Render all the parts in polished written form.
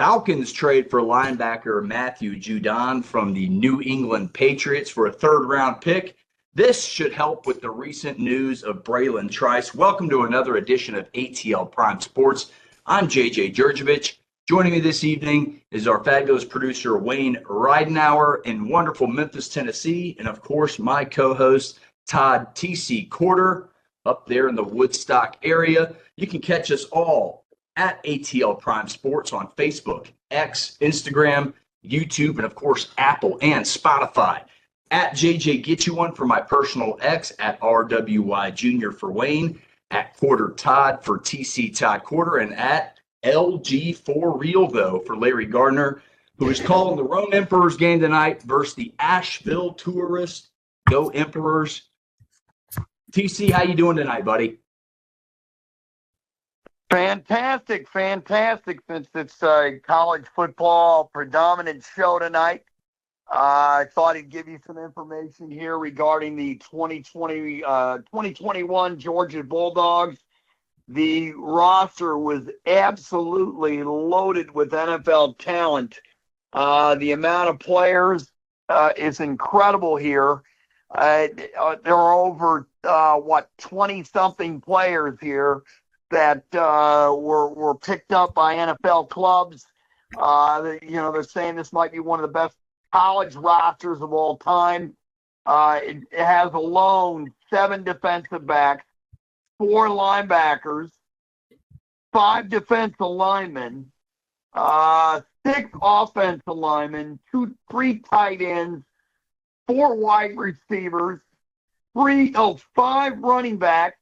Falcons trade for linebacker Matthew Judon from the New England Patriots for a third-round pick. This should help with the recent news of Braylon Trice. Welcome to another edition of ATL Prime Sports. I'm JJ Jurjevich. Joining me this evening is our fabulous producer Wayne Ridenauer in wonderful Memphis, Tennessee, and of course my co-host Todd TC Corder up there in the Woodstock area. You can catch us all at ATL Prime Sports on Facebook, X, Instagram, YouTube, and of course Apple and Spotify. At JJ Get You One for my personal X, at RWY Jr. for Wayne, at Corder Todd for TC Todd Corder, and at LG for Real though for Larry Gardner, who is calling the Rome Emperors game tonight versus the Asheville Tourists. Go Emperors. TC, how you doing tonight, buddy? Fantastic. Since it's a college football predominant show tonight, I thought I'd give you some information here regarding the 2021 Georgia Bulldogs. The roster was absolutely loaded with NFL talent. The amount of players is incredible here. There are over 20-something players here that were picked up by NFL clubs. They're saying this might be one of the best college rosters of all time. It has alone 7 defensive backs, 4 linebackers, 5 defensive linemen, 6 offensive linemen, 3 tight ends, 4 wide receivers, 5 running backs,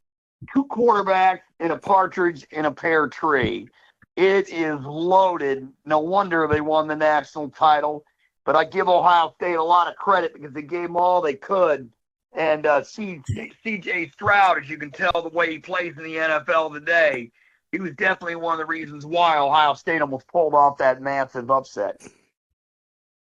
2 quarterbacks, and a partridge in a pear tree. It is loaded. No wonder they won the national title. But I give Ohio State a lot of credit because they gave them all they could. And C.J. Stroud, as you can tell the way he plays in the NFL today, he was definitely one of the reasons why Ohio State almost pulled off that massive upset.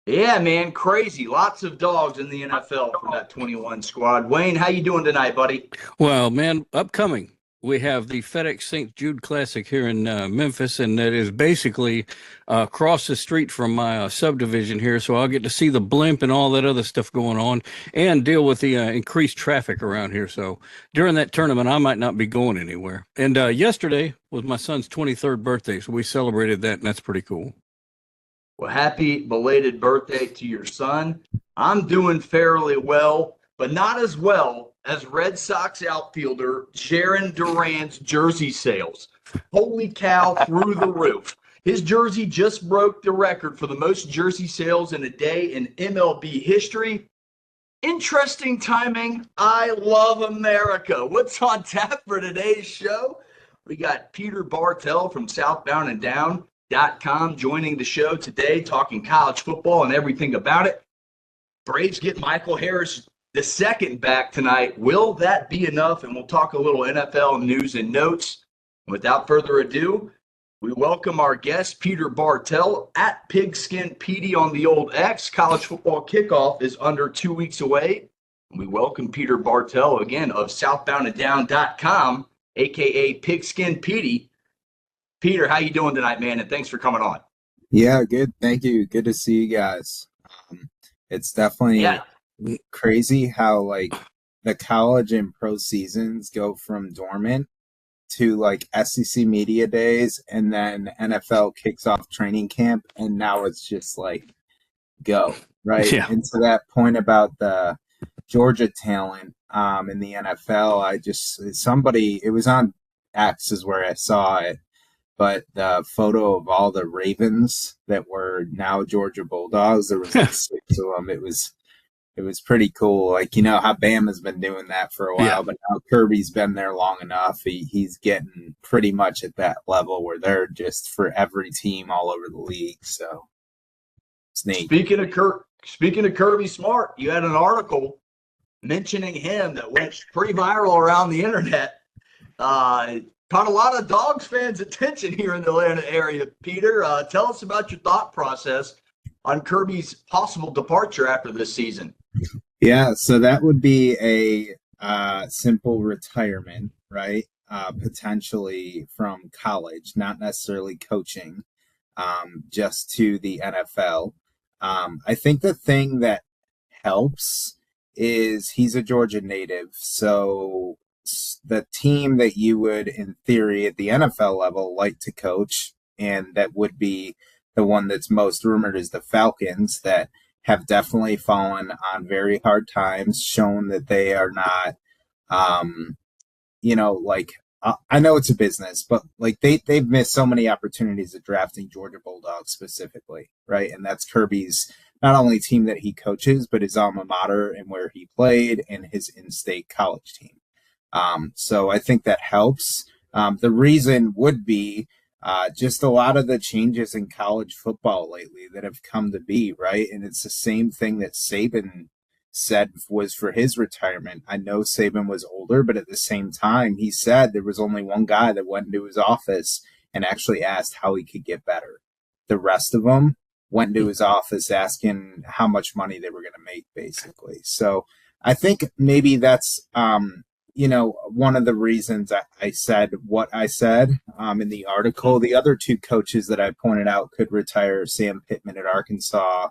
Yeah, man, crazy. Lots of dogs in the NFL from that 21 squad. Wayne, how you doing tonight, buddy? Well, man, upcoming, we have the FedEx St. Jude Classic here in Memphis, and that is basically across the street from my subdivision here, so I'll get to see the blimp and all that other stuff going on and deal with the increased traffic around here. So during that tournament, I might not be going anywhere. And yesterday was my son's 23rd birthday, so we celebrated that, and that's pretty cool. Well, happy belated birthday to your son. I'm doing fairly well, but not as well as Red Sox outfielder Jaron Duran's jersey sales. Holy cow, through the roof. His jersey just broke the record for the most jersey sales in a day in MLB history. Interesting timing. I love America. What's on tap for today's show? We got Peter Bartell from southboundanddown.com joining the show today, talking college football and everything about it. Braves get Michael Harris the second back tonight. Will that be enough? And we'll talk a little NFL news and notes. And without further ado, we welcome our guest, Peter Bartell, at Pigskin Petey on the old X. College football kickoff is under 2 weeks away. And we welcome Peter Bartell, again, of southboundanddown.com, a.k.a. Pigskin Petey. Peter, how you doing tonight, man? And thanks for coming on. Yeah, good. Thank you. Good to see you guys. It's definitely crazy how like the college and pro seasons go from dormant to like SEC media days, and then NFL kicks off training camp, and now it's just like go right. Yeah. And to that point about the Georgia talent in the NFL, it was on X is where I saw it, but the photo of all the Ravens that were now Georgia Bulldogs, there was like 6 of them. It was pretty cool. Like, you know how Bama's been doing that for a while, but now Kirby's been there long enough. He's getting pretty much at that level where they're just for every team all over the league. So it's neat. Speaking of Kirby Smart, you had an article mentioning him that went pretty viral around the internet. Caught a lot of Dogs fans' attention here in the Atlanta area. Peter, tell us about your thought process on Kirby's possible departure after this season. Yeah, so that would be a simple retirement, right? Potentially from college, not necessarily coaching. just to the NFL. I think the thing that helps is he's a Georgia native. So the team that you would, in theory, at the NFL level, like to coach, and that would be the one that's most rumored, is the Falcons, that have definitely fallen on very hard times, shown that they are not, I know it's a business, but like they've missed so many opportunities at drafting Georgia Bulldogs specifically, right? And that's Kirby's not only team that he coaches, but his alma mater and where he played and his in-state college team. So I think that helps. The reason would be just a lot of the changes in college football lately that have come to be, right? And it's the same thing that Saban said was for his retirement. I know Saban was older, but at the same time, he said there was only one guy that went into his office and actually asked how he could get better. The rest of them went into his office asking how much money they were going to make, basically. So I think maybe that's, one of the reasons I said what I said in the article. The other two coaches that I pointed out could retire, Sam Pittman at Arkansas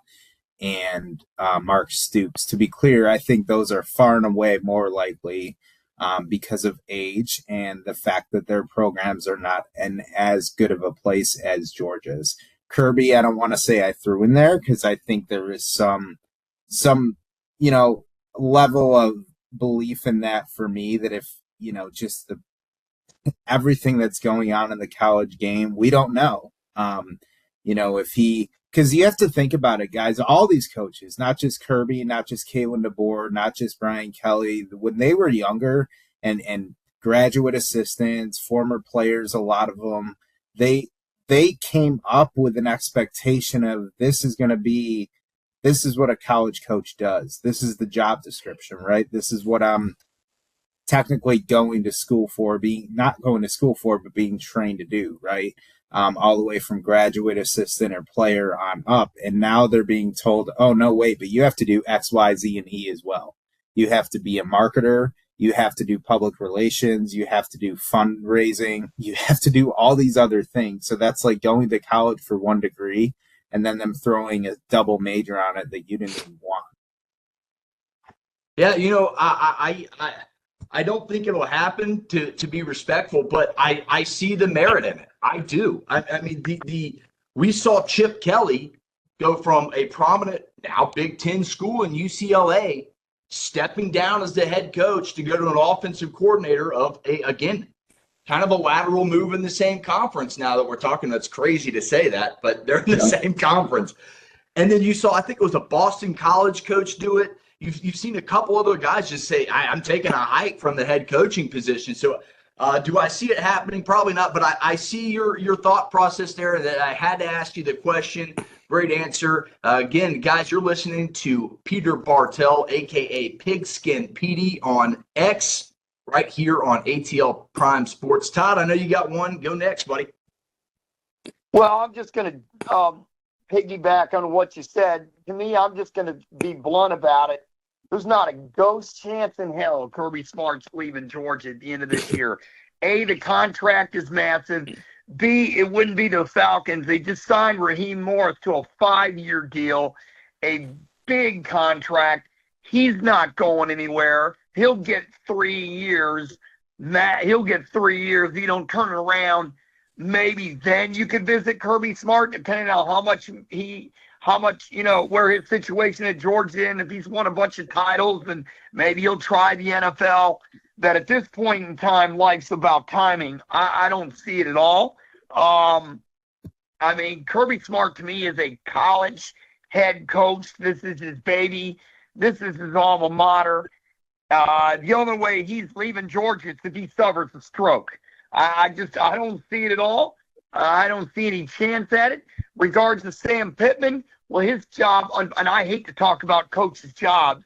and Mark Stoops. To be clear, I think those are far and away more likely because of age and the fact that their programs are not in as good of a place as Georgia's. Kirby, I don't want to say I threw in there because I think there is some level of belief in that for me, that if, just everything that's going on in the college game, we don't know. If he, because you have to think about it, guys, all these coaches, not just Kirby, not just Kalen DeBoer, not just Brian Kelly, when they were younger and graduate assistants, former players, a lot of them, they came up with an expectation of this is what a college coach does. This is the job description, right? This is what I'm technically going to school for, not going to school for, but being trained to do, right? All the way from graduate assistant or player on up. And now they're being told, oh, no, wait, but you have to do X, Y, Z, and E as well. You have to be a marketer. You have to do public relations. You have to do fundraising. You have to do all these other things. So that's like going to college for one degree and then them throwing a double major on it that you didn't even want. Yeah, I don't think it'll happen, to be respectful, but I see the merit in it. I do. I mean, we saw Chip Kelly go from a prominent, now Big Ten school in UCLA, stepping down as the head coach to go to an offensive coordinator of again, kind of a lateral move in the same conference. Now that we're talking, that's crazy to say that, but they're in the same conference. And then you saw, I think it was a Boston College coach do it. You've seen a couple other guys just say, I'm taking a hike from the head coaching position. So do I see it happening? Probably not, but I see your thought process there, that I had to ask you the question. Great answer. Again, guys, you're listening to Peter Bartell, a.k.a. Pigskin PD on X, right here on ATL Prime Sports. Todd, I know you got one. Go next, buddy. Well, I'm just going to piggyback on what you said. To me, I'm just going to be blunt about it. There's not a ghost chance in hell Kirby Smart's leaving Georgia at the end of this year. A, the contract is massive. B, it wouldn't be the Falcons. They just signed Raheem Morris to a 5-year deal, a big contract. He's not going anywhere. He'll get 3 years. He'll get 3 years. If you don't turn it around, maybe then you could visit Kirby Smart, depending on how much, where his situation at Georgia is. If he's won a bunch of titles, then maybe he'll try the NFL. That at this point in time, life's about timing. I don't see it at all. Kirby Smart to me is a college head coach. This is his baby. This is his alma mater. The only way he's leaving Georgia is if he suffers a stroke. I don't see it at all. I don't see any chance at it. Regards to Sam Pittman, well, his job, and I hate to talk about coaches' jobs,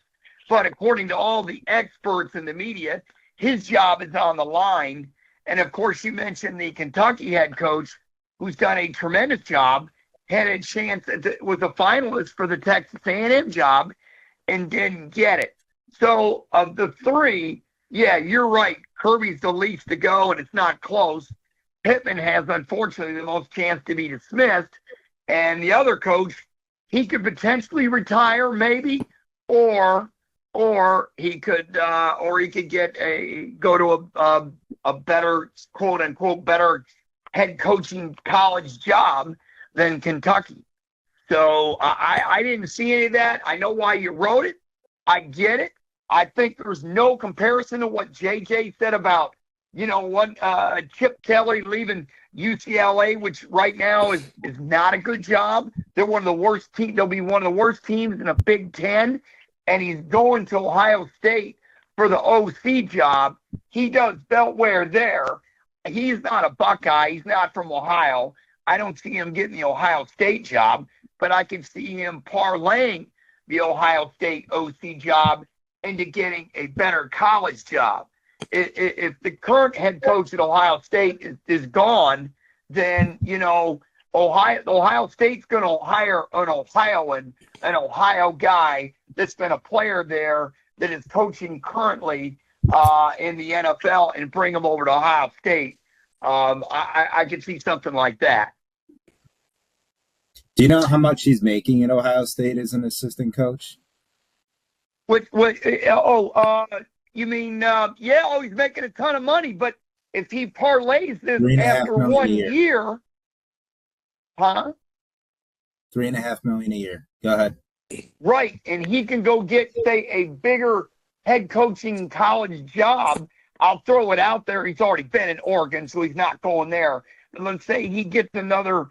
but according to all the experts in the media, his job is on the line. And, of course, you mentioned the Kentucky head coach, who's done a tremendous job, had a chance, was a finalist for the Texas A&M job, and didn't get it. So, of the three, yeah, you're right. Kirby's the least to go, and it's not close. Pittman has, unfortunately, the most chance to be dismissed. And the other coach, he could potentially retire, maybe, or he could get go to a better, quote unquote, better head coaching college job than Kentucky. So I didn't see any of that. I know why you wrote it. I get it. I think there's no comparison to what JJ said about, Chip Kelly leaving UCLA, which right now is not a good job. They're one of the worst teams. They'll be one of the worst teams in the Big Ten, and he's going to Ohio State for the OC job. He does Beltware there. He's not a Buckeye. He's not from Ohio. I don't see him getting the Ohio State job, but I can see him parlaying the Ohio State OC job into getting a better college job. If the current head coach at Ohio State is gone, then, Ohio State's going to hire an Ohioan, an Ohio guy that's been a player there that is coaching currently in the NFL and bring him over to Ohio State. I could see something like that. Do you know how much he's making at Ohio State as an assistant coach? You mean, he's making a ton of money, but if he parlays this after 1 year, huh? $3.5 million a year. Go ahead. Right, and he can go get, say, a bigger head coaching college job. I'll throw it out there. He's already been in Oregon, so he's not going there. But let's say he gets another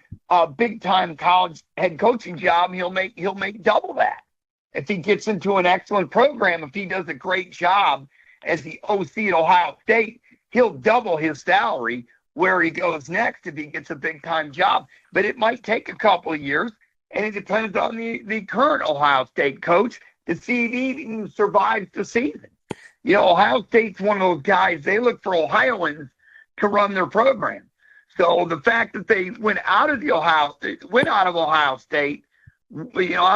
big-time college head coaching job, he'll make double that. If he gets into an excellent program, if he does a great job as the OC at Ohio State, he'll double his salary where he goes next if he gets a big-time job. But it might take a couple of years, and it depends on the current Ohio State coach to see if he even survives the season. Ohio State's one of those guys, they look for Ohioans to run their program. So the fact that they went out of Ohio State, out of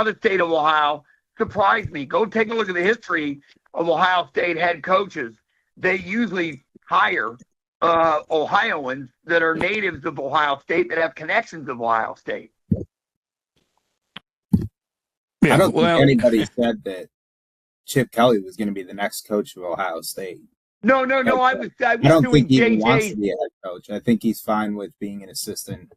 the state of Ohio, surprised me. Go take a look at the history of Ohio State head coaches. They usually hire Ohioans that are natives of Ohio State that have connections of Ohio State. I don't think anybody said that Chip Kelly was going to be the next coach of Ohio State. No. I don't think he wants to be a head coach. I think he's fine with being an assistant.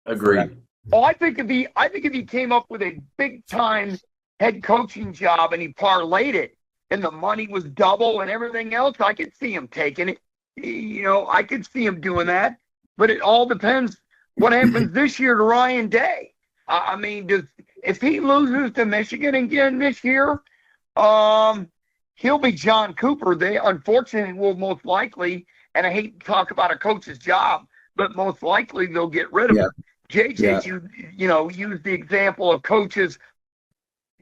Agreed. Oh, I think if he came up with a big time head coaching job and he parlayed it and the money was double and everything else, I could see him taking it. I could see him doing that. But it all depends what happens this year to Ryan Day. If he loses to Michigan again this year, he'll be John Cooper. They unfortunately will most likely, and I hate to talk about a coach's job, but most likely they'll get rid of him. JJ, used the example of coaches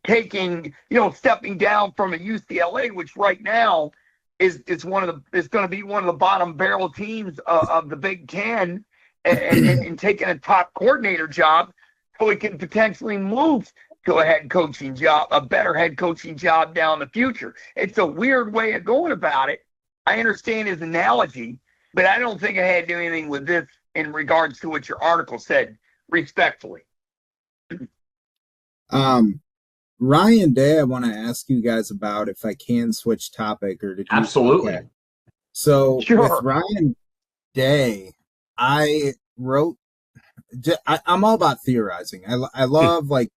taking, stepping down from a UCLA, which right now is going to be one of the bottom barrel teams of the Big Ten, and taking a top coordinator job so he can potentially move to a head coaching job, a better head coaching job down the future. It's a weird way of going about it. I understand his analogy, but I don't think it had to do anything with this in regards to what your article said, respectfully. Ryan Day, I want to ask you guys about, if I can switch topic, or absolutely. Okay. So sure. With Ryan Day, I wrote. I'm all about theorizing. I love I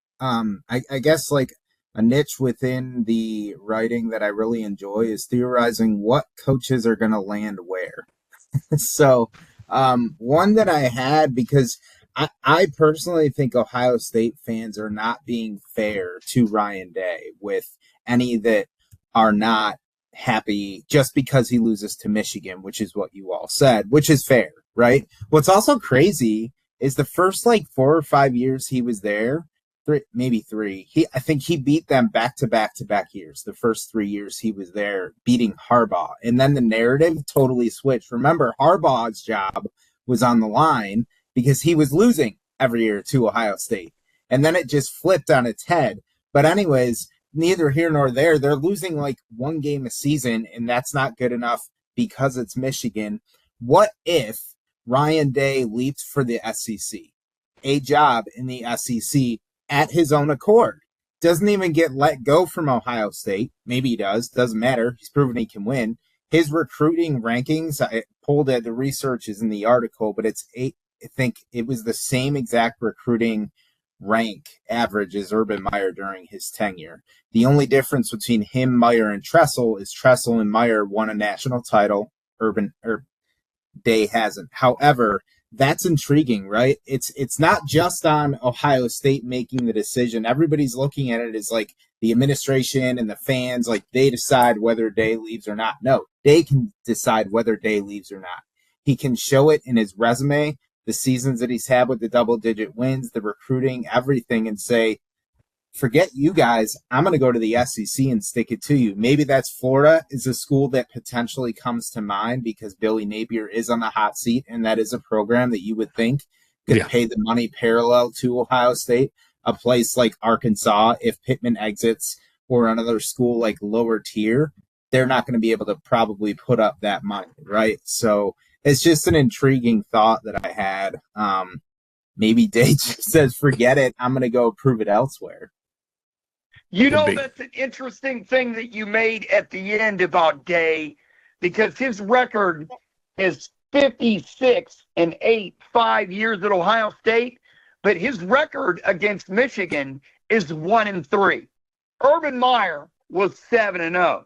guess like a niche within the writing that I really enjoy is theorizing what coaches are going to land where. So one that I had, because I personally think Ohio State fans are not being fair to Ryan Day with any that are not happy just because he loses to Michigan, which is what you all said, which is fair, right? What's also crazy is the first 4 or 5 years he was there, maybe 3, I think he beat them back to back years. The first 3 years he was there, beating Harbaugh. And then the narrative totally switched. Remember, Harbaugh's job was on the line because he was losing every year to Ohio State. And then it just flipped on its head. But anyways, neither here nor there. They're losing 1 game a season, and that's not good enough because it's Michigan. What if Ryan Day leaps for the SEC, a job in the SEC at his own accord. Doesn't even get let go from Ohio State. Maybe he does. Doesn't matter. He's proven he can win. His recruiting rankings, I pulled it. The research is in the article, but it's I think it was the same exact recruiting rank average as Urban Meyer during his tenure. The only difference between him, Meyer, and Tressel is Tressel and Meyer won a national title. Day hasn't. However, that's intriguing, right? It's not just on Ohio State making the decision. Everybody's looking at it as like the administration and the fans, like they decide whether Day leaves or not. No, Day can decide whether Day leaves or not. He can show it in his resume, the seasons that he's had with the double-digit wins, the recruiting, everything, and say, forget you guys, I'm going to go to the SEC and stick it to you. Maybe that's Florida is a school that potentially comes to mind because Billy Napier is on the hot seat, and that is a program that you would think could pay the money parallel to Ohio State. A place like Arkansas, if Pittman exits, or another school like lower tier, they're not going to be able to probably put up that money, right? So it's just an intriguing thought that I had. Maybe Day just says, forget it, I'm going to go prove it elsewhere. You know, that's an interesting thing that you made at the end about Day, because his record is 56-8, 5 years at Ohio State, but his record against Michigan is 1-3. Urban Meyer was 7-0.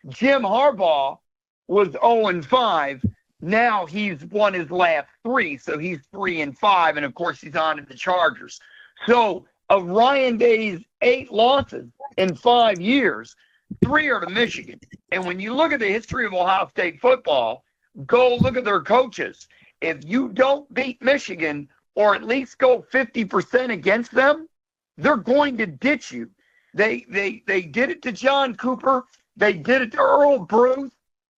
Jim Harbaugh was 0-5. Now he's won his last 3, so he's 3-5, and of course he's on to the Chargers. So of Ryan Day's 8 losses in 5 years, 3 are to Michigan. And when you look at the history of Ohio State football, go look at their coaches. If you don't beat Michigan or at least go 50% against them, they're going to ditch you. They did it to John Cooper. They did it to Earl Bruce.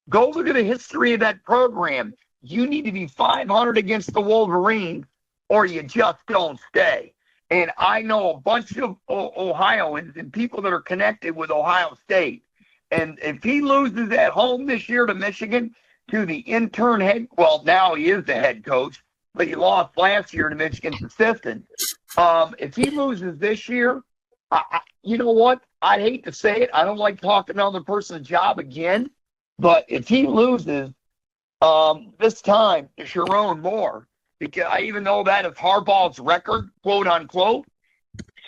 Go look at the history of that program. You need to be 500 against the Wolverines or you just don't stay. And I know a bunch of Ohioans and people that are connected with Ohio State. And if he loses at home this year to Michigan, to the intern head, well, now he is the head coach, but he lost last year to Michigan's assistant. If he loses this year, you know what? I'd hate to say it. I don't like talking another person's job again. But if he loses this time to Sharon Moore, because I even know that is Harbaugh's record, quote unquote,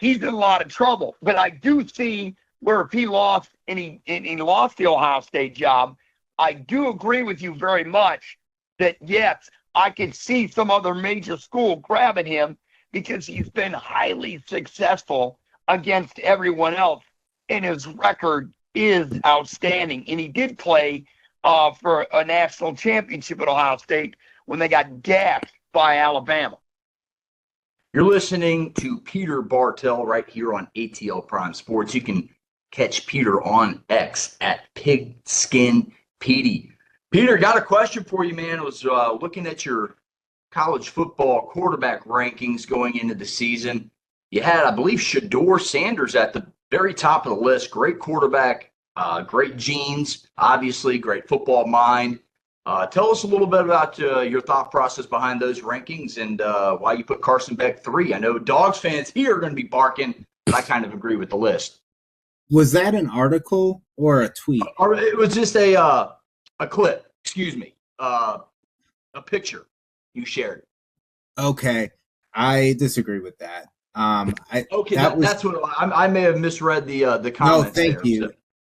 he's in a lot of trouble. But I do see where if he lost and he lost the Ohio State job, I do agree with you very much that, yes, I could see some other major school grabbing him because he's been highly successful against everyone else, and his record is outstanding. And he did play for a national championship at Ohio State when they got gashed by Alabama. You're listening to Peter Bartell right here on ATL Prime Sports. You can catch Peter on X at Pigskin Petey. Peter, got a question for you, man. I was looking at your college football quarterback rankings going into the season. You had, I believe, Shedeur Sanders at the very top of the list. Great quarterback, great genes, obviously, great football mind. Tell us a little bit about your thought process behind those rankings and why you put Carson Beck 3. I know Dogs fans here are going to be barking, but I kind of agree with the list. Was that an article or a tweet? It was just a clip, a picture you shared. Okay, I disagree with that. That's what I may have misread the comments. No, thank there, you. So.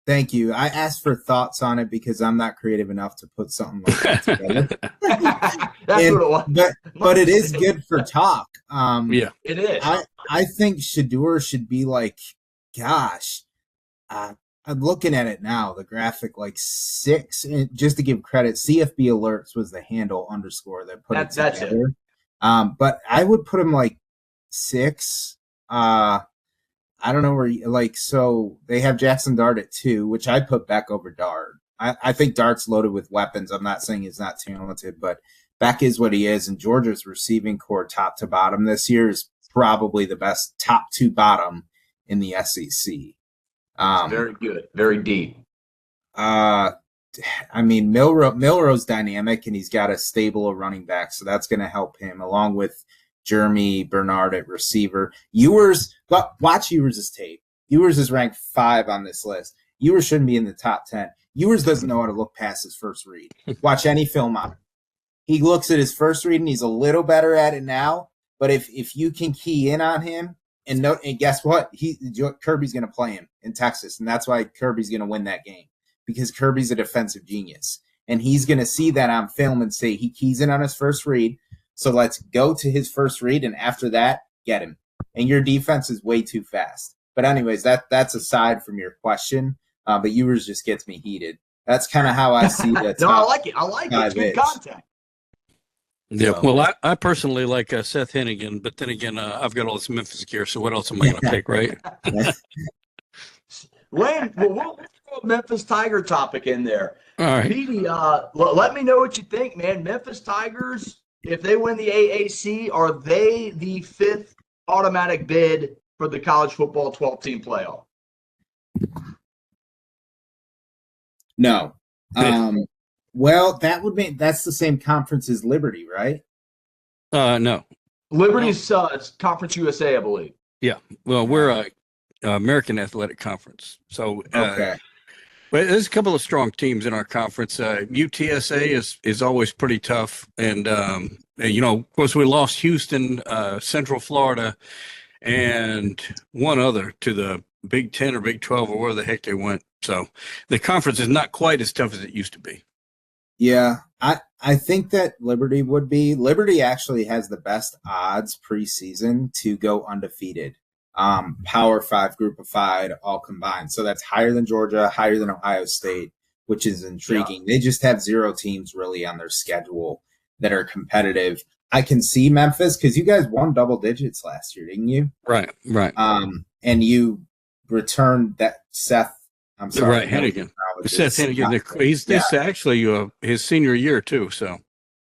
Thank you. I asked for thoughts on it because I'm not creative enough to put something like that together. That's what it was. But it is good for talk. Yeah, it is. I think Shedeur should be like, gosh, I'm looking at it now, the graphic, like 6, and just to give credit, CFB Alerts was the handle _ that put it together. That's it. But I would put him like 6. I don't know where so they have Jackson Dart at 2, which I put Beck over Dart. I think Dart's loaded with weapons. I'm not saying he's not talented, but Beck is what he is. And Georgia's receiving core top to bottom this year is probably the best top to bottom in the SEC. Very good. Very deep. I mean, Milroe's dynamic, and he's got a stable of running back, so that's going to help him, along with Jeremy Bernard at receiver. Ewers, watch Ewers' tape. Ewers is ranked 5 on this list. Ewers shouldn't be in the top 10. Ewers doesn't know how to look past his first read. Watch any film on him. He looks at his first read, and he's a little better at it now, but if you can key in on him, and guess what? Kirby's going to play him in Texas, and that's why Kirby's going to win that game. Because Kirby's a defensive genius. And he's going to see that on film and say he keys in on his first read. So let's go to his first read, and after that, get him. And your defense is way too fast. But anyways, that's aside from your question. But Ewers just gets me heated. That's kind of how I see that. No, I like it. It's good content. Yeah, so. Well, I personally like Seth Hennigan, but then again, I've got all this Memphis gear, so what else am I going to pick, right? Lane, we'll throw a Memphis Tiger topic in there. All right. Petey, let me know what you think, man. Memphis Tigers, if they win the AAC, are they the 5th automatic bid for the college football 12-team playoff? No. Well, that's the same conference as Liberty, right? No. Liberty's Conference USA, I believe. Yeah. Well, we're American Athletic Conference. So, okay. But there's a couple of strong teams in our conference. UTSA is always pretty tough, and of course, we lost Houston, Central Florida, and one other to the Big 10 or Big 12 or where the heck they went. So the conference is not quite as tough as it used to be. Yeah, I think that Liberty would be. Liberty actually has the best odds preseason to go undefeated. Power 5, Group of 5, all combined. So that's higher than Georgia, higher than Ohio State, which is intriguing. Yeah. They just have 0 teams really on their schedule that are competitive. I can see Memphis because you guys won double digits last year, didn't you? Right. And you returned that Seth. I'm sorry, right, Hennigan. Seth Hennigan. This actually his senior year too. So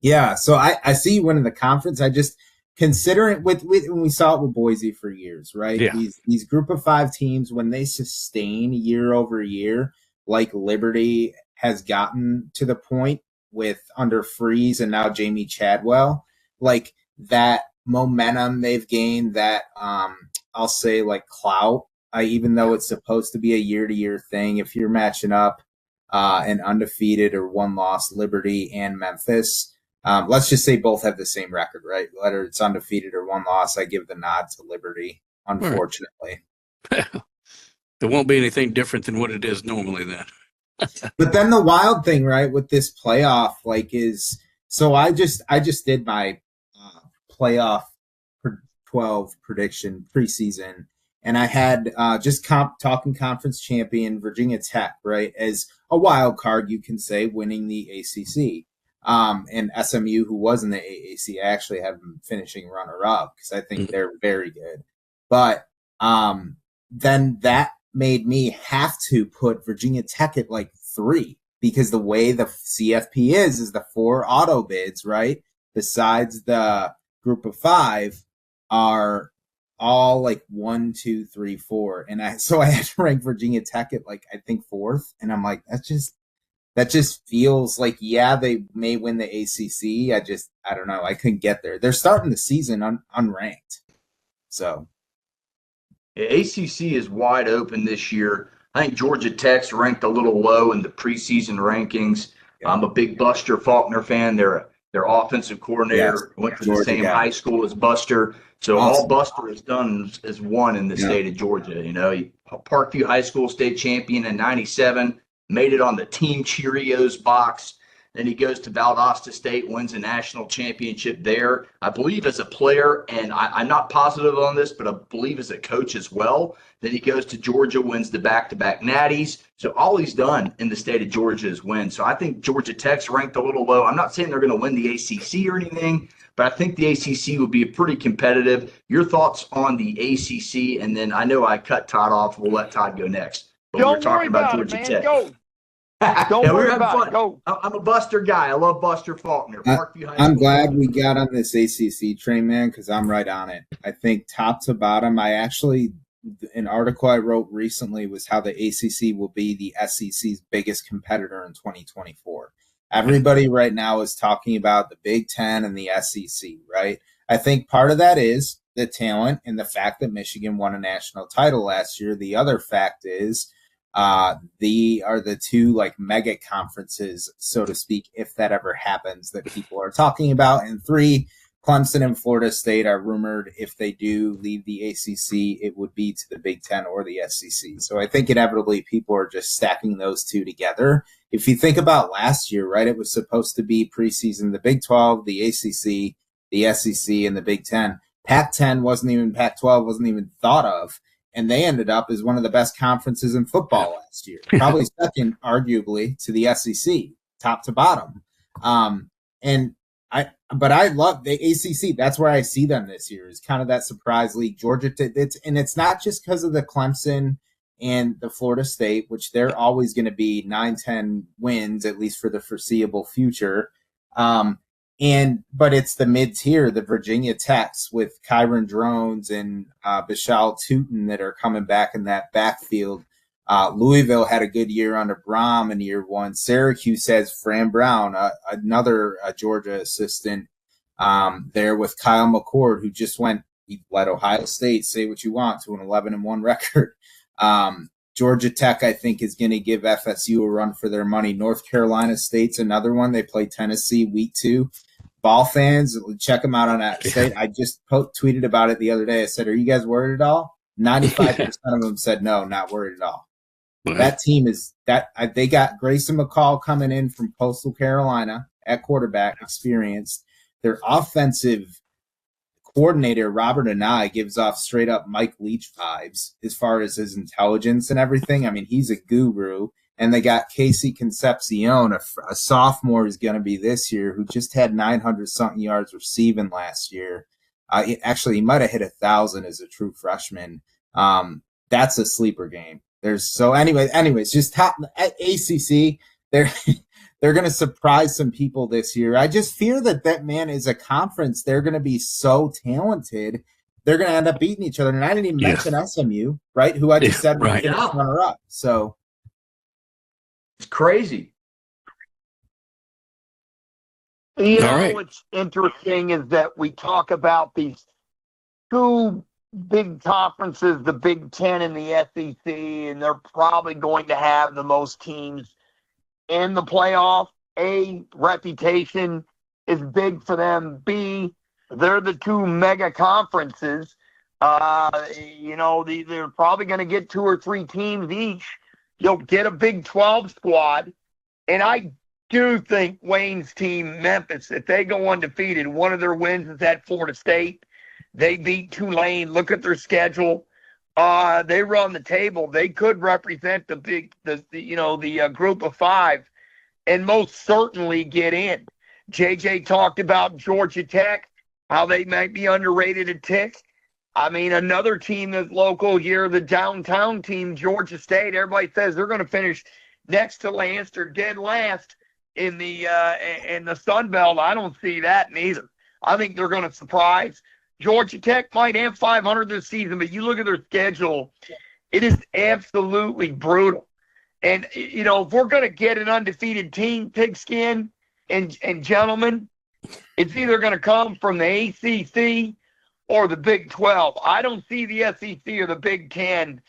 yeah, so I see you winning the conference. I just consider it with when we saw it with Boise for years, right? Yeah. These Group of 5 teams, when they sustain year over year, like Liberty has gotten to the point with under Freeze and now Jamie Chadwell, like that momentum they've gained, that I'll say like clout. Even though it's supposed to be a year-to-year thing, if you're matching up an undefeated or one-loss Liberty and Memphis, let's just say both have the same record, right? Whether it's undefeated or one loss, I give the nod to Liberty, unfortunately. Right. There won't be anything different than what it is normally then. But then the wild thing, right, with this playoff, is so I just did my playoff 12 prediction preseason. And I had just talking conference champion Virginia Tech, right, as a wild card, you can say, winning the ACC. And SMU, who was in the AAC, I actually have them finishing runner-up because I think they're very good. But then that made me have to put Virginia Tech at 3 because the way the CFP is the 4 auto bids, right, besides the Group of 5 are all 1, 2, 3, 4. And I had to rank Virginia Tech at I think 4th. And I'm like, that just feels like, yeah, they may win the ACC. I don't know. I couldn't get there. They're starting the season unranked. So ACC is wide open this year. I think Georgia Tech's ranked a little low in the preseason rankings. Yeah. I'm a big Buster Faulkner fan. Their offensive coordinator went to the same high school as Buster. So all Buster has done is won in the state of Georgia. He Parkview High School state champion in '97, made it on the Team Cheerios box. Then he goes to Valdosta State, wins a national championship there, I believe as a player, and I'm not positive on this, but I believe as a coach as well. Then he goes to Georgia, wins the back-to-back natties. So all he's done in the state of Georgia is win. So I think Georgia Tech's ranked a little low. I'm not saying they're going to win the ACC or anything, but I think the ACC will be pretty competitive. Your thoughts on the ACC, and then I know I cut Todd off. We'll let Todd go next. But Don't we're talking about Georgia Tech. Go. Don't worry about it. Go. I'm a Buster guy. I love Buster Faulkner. I'm glad we got on this ACC train, man, because I'm right on it. I think top to bottom, I actually an article I wrote recently was how the ACC will be the SEC's biggest competitor in 2024. Everybody right now is talking about the Big Ten and the SEC, right? I think part of that is the talent and the fact that Michigan won a national title last year. The other fact is they are the two like mega conferences, so to speak, if that ever happens, that people are talking about. And three, Clemson and Florida State are rumored, if they do leave the ACC, it would be to the Big Ten or the SEC. So I think inevitably people are just stacking those two together. If you think about last year, right, it was supposed to be preseason the Big 12, the ACC, the SEC, and the Big Ten. Pac-10 Pac-12 wasn't even thought of, and they ended up as one of the best conferences in football last year, probably second, arguably, to the SEC, top to bottom. But I love the ACC. That's where I see them this year. Is kind of that surprise league. Georgia, it's not just because of the Clemson and the Florida State, which they're always going to be 9-10 wins, at least for the foreseeable future. But it's the mid-tier, the Virginia Techs with Kyron Drones and Bashal Tutin that are coming back in that backfield. Louisville had a good year under Brom in year one. Syracuse has Fran Brown, another Georgia assistant there with Kyle McCord, who just he led Ohio State, say what you want, to an 11-1 record. Georgia Tech, I think, is going to give FSU a run for their money. North Carolina State's another one. They play Tennessee week 2. Ball fans, check them out on that state. I just tweeted about it the other day. I said, are you guys worried at all? 95% of them said no, not worried at all. That team is that they got Grayson McCall coming in from Coastal Carolina at quarterback, experienced. Their offensive coordinator, Robert Anai, gives off straight up Mike Leach vibes as far as his intelligence and everything. I mean, he's a guru. And they got Casey Concepcion, a sophomore is going to be this year, who just had 900-something yards receiving last year. He might have hit 1,000 as a true freshman. That's a sleeper game. Anyways, just top at ACC. They're going to surprise some people this year. I just fear that man is a conference. They're going to be so talented. They're going to end up beating each other. And I didn't even mention SMU, right? Who I just said was runner up. So it's crazy. What's interesting is that we talk about these two big conferences, the Big Ten and the SEC, and they're probably going to have the most teams in the playoff. A, reputation is big for them. B, they're the two mega conferences. They're probably going to get 2 or 3 teams each. You'll get a Big 12 squad. And I do think Wayne's team, Memphis, if they go undefeated, one of their wins is at Florida State. They beat Tulane. Look at their schedule. They run the table. They could represent the group of 5 and most certainly get in. JJ talked about Georgia Tech, how they might be underrated a tick. I mean, another team that's local here, the downtown team, Georgia State, everybody says they're going to finish next to Lancaster, dead last in the Sun Belt. I don't see that neither. I think they're going to surprise. Georgia Tech might have 500 this season, but you look at their schedule, it is absolutely brutal. And, if we're going to get an undefeated team, Pigskin and gentlemen, it's either going to come from the ACC or the Big 12. I don't see the SEC or the Big 10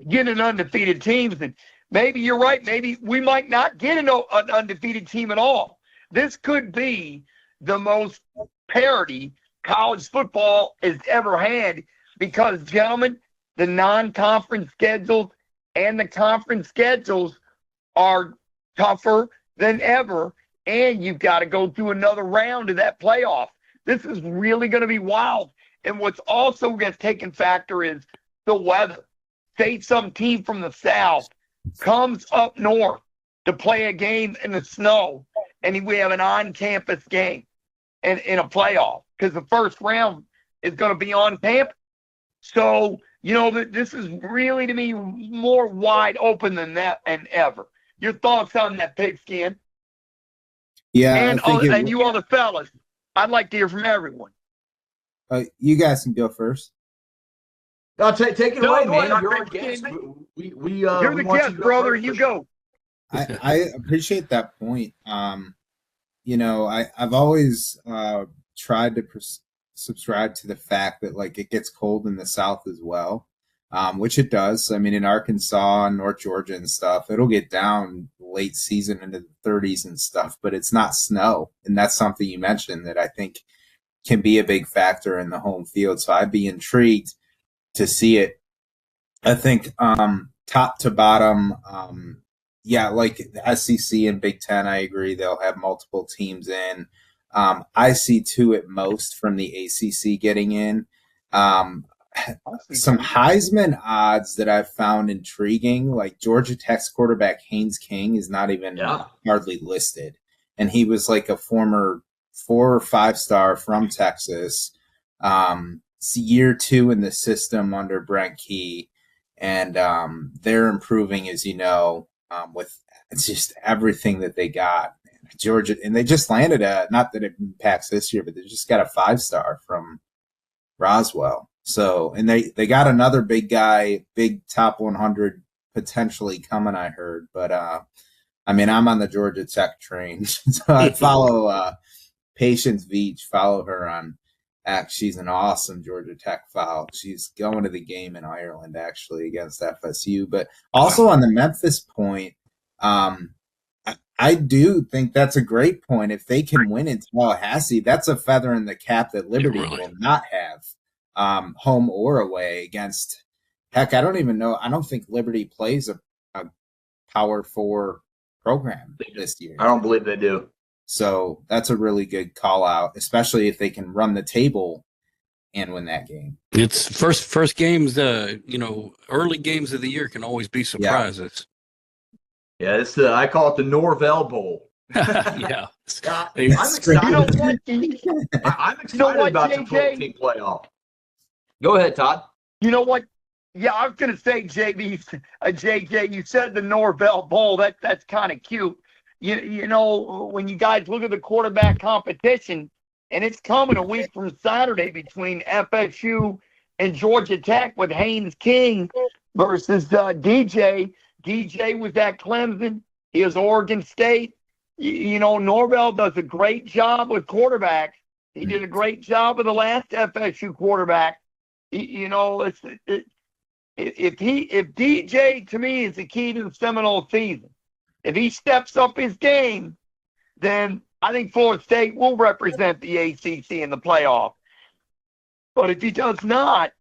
getting undefeated teams. And maybe you're right. Maybe we might not get an undefeated team at all. This could be the most parity college football has ever had because, gentlemen, the non-conference schedules and the conference schedules are tougher than ever, and you've got to go through another round of that playoff. This is really going to be wild. And what's also going to take in factor is the weather. Say some team from the South comes up north to play a game in the snow, and we have an on-campus game in a playoff because the first round is going to be on campus. So, this is really, to me, more wide open than that and ever. Your thoughts on that, Pigskin? Yeah, and you other fellas, I'd like to hear from everyone. You guys can go first. I'll take it No, away, go man. ahead. You're our guest. You're the want guest, you to brother. first. You go. I appreciate that point. I've always tried to subscribe to the fact that like it gets cold in the South as well, which it does. I mean, in Arkansas and North Georgia and stuff, it'll get down late season into the 30s and stuff, but it's not snow, and that's something you mentioned that I think can be a big factor in the home field. So I'd be intrigued to see it. I think top to bottom, like the SEC and Big Ten, I agree they'll have multiple teams in. I see two at most from the ACC getting in. Some Heisman odds that I've found intriguing, like Georgia Tech's quarterback Haynes King is not even hardly listed, and he was like a former 4 or 5 star from Texas. It's year 2 in the system under Brent Key, and they're improving, as you know, with it's just everything that they got. Georgia, and they just landed not that it impacts this year, but they just got a 5 star from Roswell. So, and they got another big guy, big top 100 potentially coming, I heard. But I mean, I'm on the Georgia Tech train, so I follow Patience Veach, follow her on X. She's an awesome Georgia Tech follow. She's going to the game in Ireland actually against FSU. But also on the Memphis point, I do think that's a great point. If they can win in Tallahassee, that's a feather in the cap that Liberty will not have, home or away against. Heck, I don't even know. I don't think Liberty plays a Power 4 program this year. I don't believe they do. So that's a really good call out, especially if they can run the table and win that game. It's first games. Early games of the year can always be surprises. Yeah, it's I call it the Norvell Bowl. Yeah. I'm excited. You know what? I'm excited about the 12-team playoff. Go ahead, Todd. You know what? Yeah, I was going to say, JJ, you said the Norvell Bowl. That's kind of cute. You know, when you guys look at the quarterback competition, and it's coming a week from Saturday between FSU and Georgia Tech with Haynes King versus DJ. DJ was at Clemson. He was Oregon State. Norvell does a great job with quarterbacks. He did a great job with the last FSU quarterback. If DJ to me is the key to the Seminole season. If he steps up his game, then I think Florida State will represent the ACC in the playoff. But if he does not,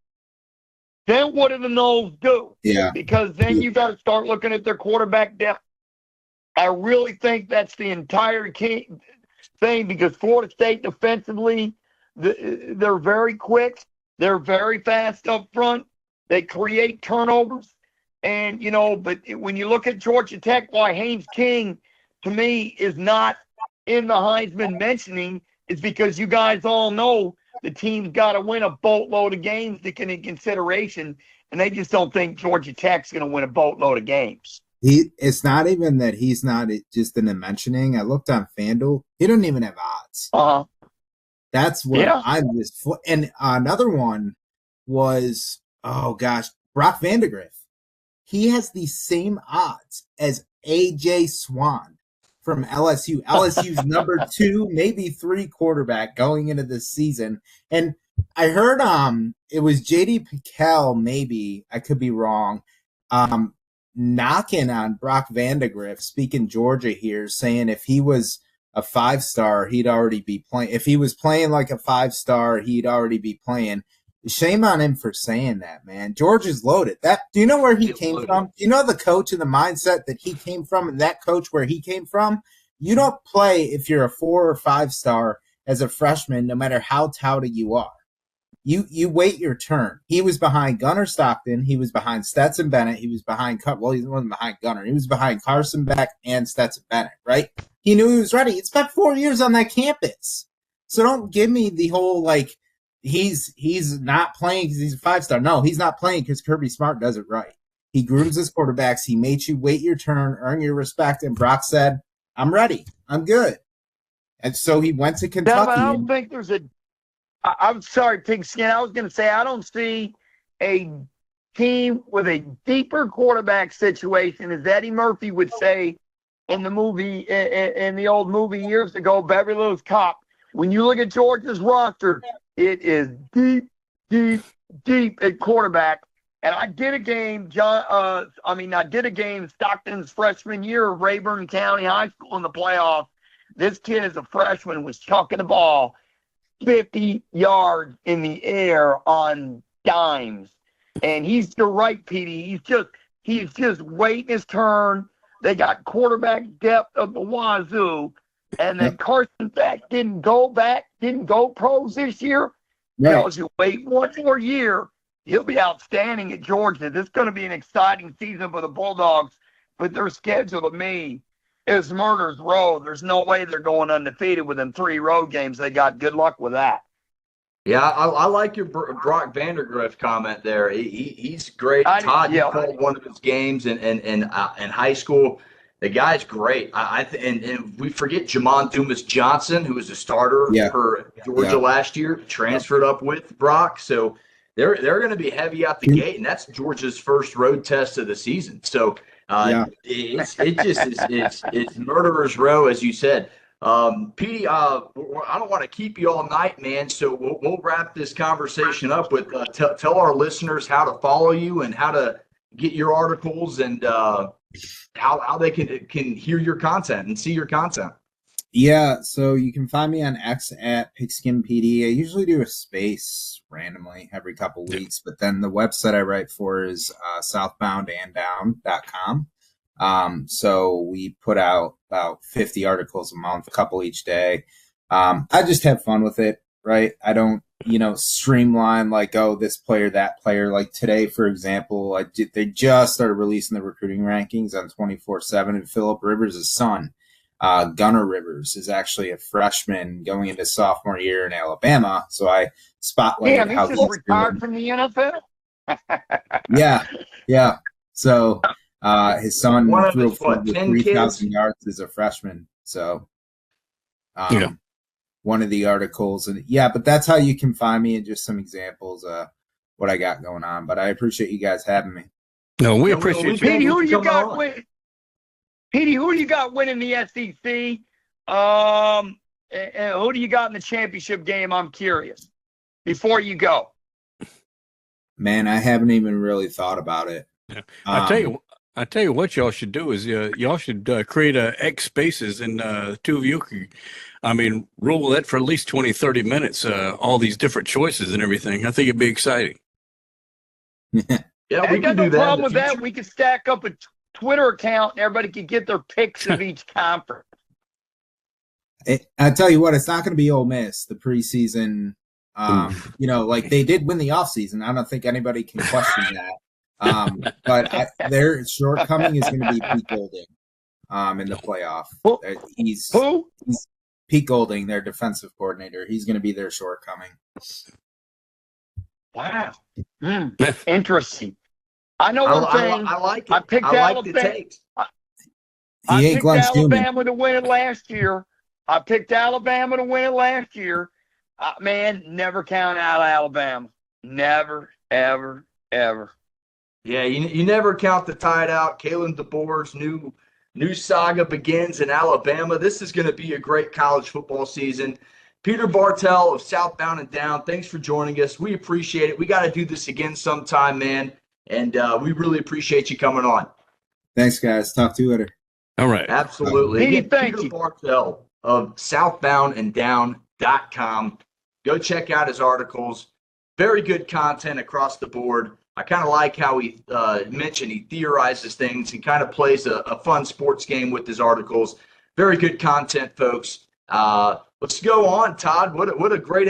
then what do the Noles do? Yeah. Because then you got to start looking at their quarterback depth. I really think that's the entire thing because Florida State defensively, they're very quick. They're very fast up front. They create turnovers. And, but when you look at Georgia Tech, why Haynes King, to me, is not in the Heisman mentioning is because you guys all know the team's got to win a boatload of games to get in consideration, and they just don't think Georgia Tech's going to win a boatload of games. It's not even that he's not just in the mentioning. I looked on FanDuel. He doesn't even have odds. That's what I was. And another one was, Brock Vandegrift. He has the same odds as A.J. Swan from LSU. LSU's number 2, maybe 3 quarterback going into this season. And I heard it was J.D. Pickell, maybe, I could be wrong, knocking on Brock Vandegrift, speaking Georgia here, saying if he was a 5-star, he'd already be playing. If he was playing like a 5-star, he'd already be playing. Shame on him for saying that, man. Georgia's loaded. Do you know where he came from? Do you know the coach and the mindset that he came from and that coach where he came from? You don't play if you're a 4 or 5-star as a freshman, no matter how touted you are. You wait your turn. He was behind Gunnar Stockton. He was behind Stetson Bennett. He was behind he wasn't behind Gunnar. He was behind Carson Beck and Stetson Bennett, right? He knew he was ready. He spent 4 years on that campus. So don't give me the whole, he's not playing because he's a 5-star. No, he's not playing because Kirby Smart does it right. He grooms his quarterbacks. He made you wait your turn, earn your respect. And Brock said, I'm ready. I'm good. And so he went to Kentucky. I don't think there's I'm sorry, Pigskin. I was going to say I don't see a team with a deeper quarterback situation, as Eddie Murphy would say in the movie, in the old movie years ago, Beverly Hills Cop. When you look at Georgia's roster, it is deep, deep, deep at quarterback. And I did a game, Stockton's freshman year of Rayburn County High School in the playoff. This kid as a freshman was chucking the ball 50 yards in the air on dimes. And he's the right, Petey. He's just waiting his turn. They got quarterback depth of the wazoo. And then Carson Beck didn't go pros this year. Tells you wait one more year, he'll be outstanding at Georgia. This is going to be an exciting season for the Bulldogs, but their schedule to me is murder's row. There's no way they're going undefeated with them 3 road games they got. Good luck with that. Yeah, I like your Brock Vandergrift comment there. He's great. Todd, you called one of his games in high school. The guy's great. And we forget Jamon Dumas Johnson, who was a starter for Georgia last year, transferred up with Brock. So they're going to be heavy out the gate, and that's Georgia's first road test of the season. So it's murderer's row, as you said. Petey, I don't want to keep you all night, man. So we'll wrap this conversation up with tell our listeners how to follow you and how to get your articles and how they can hear your content and see your content. Yeah, so you can find me on X at PigskinPD. I usually do a space randomly every couple weeks, but then the website I write for is southboundanddown.com. So we put out about 50 articles a month, a couple each day. I just have fun with it, right? I don't, streamline like, oh, this player, that player. Like today, for example, they just started releasing the recruiting rankings on 24/7, and Phillip Rivers' son, Gunnar Rivers, is actually a freshman going into sophomore year in Alabama. So I spotlighted how he's retired from the NFL. Yeah. So his son threw for 3,000 yards as a freshman. So one of the articles, and but that's how you can find me, and just some examples of what I got going on. But I appreciate you guys having me. No, we appreciate you. Petey, who do you got winning? Petey, who do you got winning the SEC? And who do you got in the championship game? I'm curious. Before you go, man, I haven't even really thought about it. Yeah. I tell you what y'all should do is y'all should create a X spaces, and two of you could, rule that for at least 20, 30 minutes, all these different choices and everything. I think it'd be exciting. Yeah, we can do no problem with that. We could stack up a Twitter account and everybody could get their picks of each conference. I tell you what, it's not going to be Ole Miss, the preseason. Like they did win the offseason. I don't think anybody can question that. But their shortcoming is going to be Pete Golding in the playoff. He's Pete Golding, their defensive coordinator. He's going to be their shortcoming. Wow. Interesting. I know one thing. I like it. I picked Alabama. I picked Alabama to win it last year. Man, never count out Alabama. Never, ever, ever. Yeah, you never count the tide out. Kalen DeBoer's new saga begins in Alabama. This is going to be a great college football season. Peter Bartell of Southbound and Down, thanks for joining us. We appreciate it. We got to do this again sometime, man. And we really appreciate you coming on. Thanks, guys. Talk to you later. All right. Absolutely. Peter Bartell of southboundanddown.com. Go check out his articles. Very good content across the board. I kind of like how he mentioned he theorizes things and kind of plays a fun sports game with his articles. Very good content, folks. Let's go on, Todd. What a great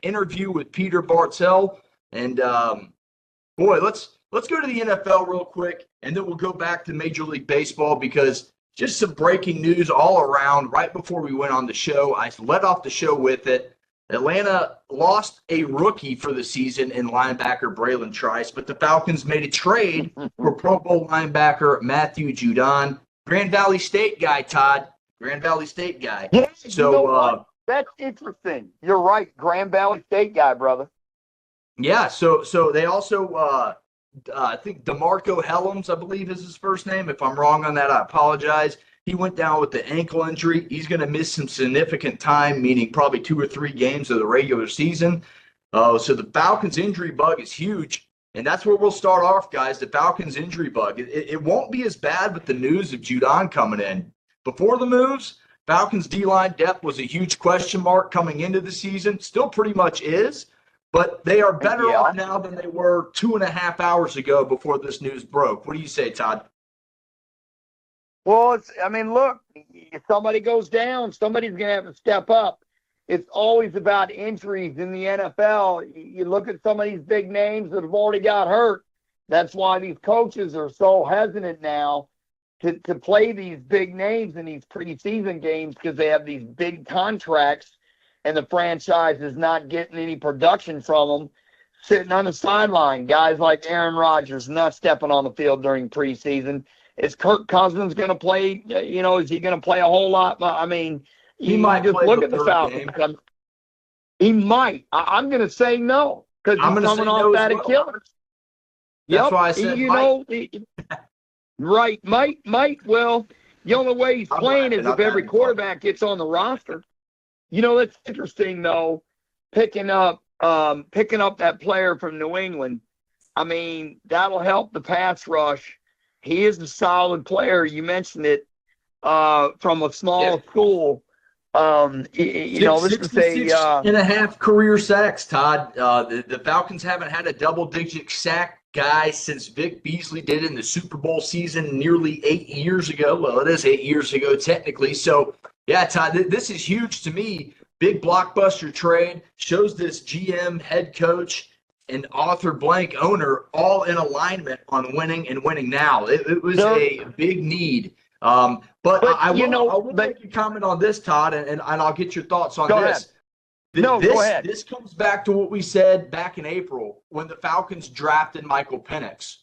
interview with Peter Bartell. And, boy, let's go to the NFL real quick, and then we'll go back to Major League Baseball because just some breaking news all around right before we went on the show. I led off the show with it. Atlanta lost a rookie for the season in linebacker Braylon Trice, but the Falcons made a trade for Pro Bowl linebacker Matthew Judon. Grand Valley State guy, Todd. Grand Valley State guy. Yeah, so that's interesting. You're right. Grand Valley State guy, brother. Yeah, so they also I think DeMarco Helms, I believe is his first name. If I'm wrong on that, I apologize. He went down with the ankle injury. He's going to miss some significant time, meaning probably 2 or 3 games of the regular season. So the Falcons injury bug is huge, and that's where we'll start off, guys. The Falcons injury bug. It won't be as bad with the news of Judon coming in. Before the moves, Falcons D-line depth was a huge question mark coming into the season. Still pretty much is. But they are better Yeah. off now than they were 2.5 hours ago before this news broke. What do you say, Todd? Well, look, if somebody goes down, somebody's going to have to step up. It's always about injuries in the NFL. You look at some of these big names that have already got hurt. That's why these coaches are so hesitant now to play these big names in these preseason games, because they have these big contracts and the franchise is not getting any production from them, sitting on the sideline. Guys like Aaron Rodgers not stepping on the field during preseason. Is Kirk Cousins going to play? Is he going to play a whole lot? I mean, He you might just play look the at the third Falcons. game. He might. I'm going to say no, because I'm he's going to say coming off no as that well. Achilles. That's Yep. why I said might. Right. Might. Well, the only way he's I'm playing laughing. is I'm if every having fun. quarterback gets on the roster. That's interesting, though, picking up that player from New England. I mean, that'll help the pass rush. He is a solid player. You mentioned it, from a small school. This is 66 a and a half career sacks, Todd. The Falcons haven't had a double-digit sack guy since Vic Beasley did in the Super Bowl season nearly 8 years ago. Well, it is 8 years ago technically. So, yeah, Todd, this is huge to me. Big blockbuster trade, shows this GM, head coach, and author blank owner all in alignment on winning and winning now. It was a big need. But I will make a comment on this, Todd, and I'll get your thoughts on Go this. ahead. Go ahead. This comes back to what we said back in April when the Falcons drafted Michael Penix.